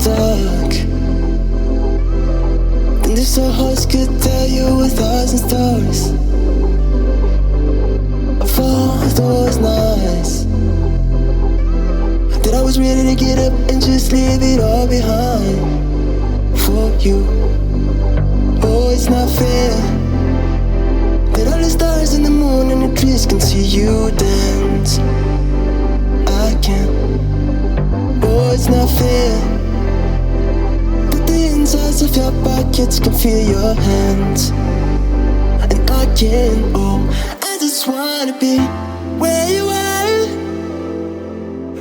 dark. And if so hearts could tell you 1,000 stories of all those nights that I was ready to get up and just leave it all behind for you. Oh, it's not fair that all the stars and the moon and the trees can see you dance. I can't. Oh, it's not fair that the insides of your pockets can feel your hands, and I can't. Oh, I just wanna be where you are,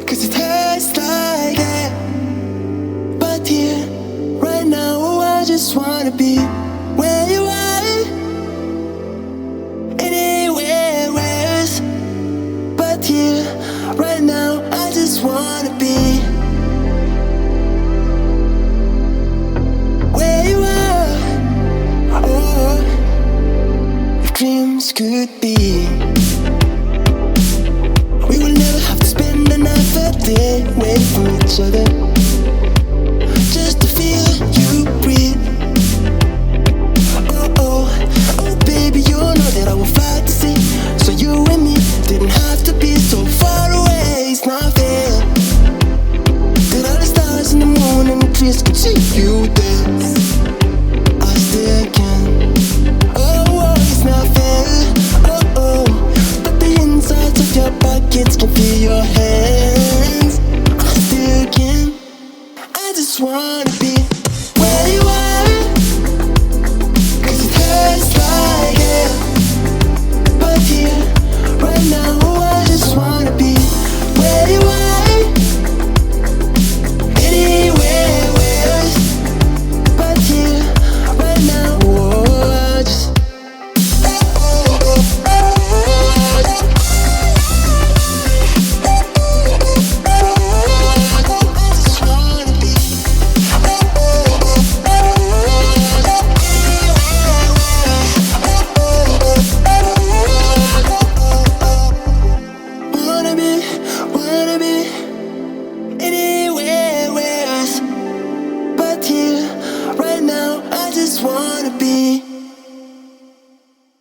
'cause it hurts like that. But here, right now, oh, I just wanna be where you are. Anywhere else but here, right now, I just wanna be where you are. Oh, if dreams could be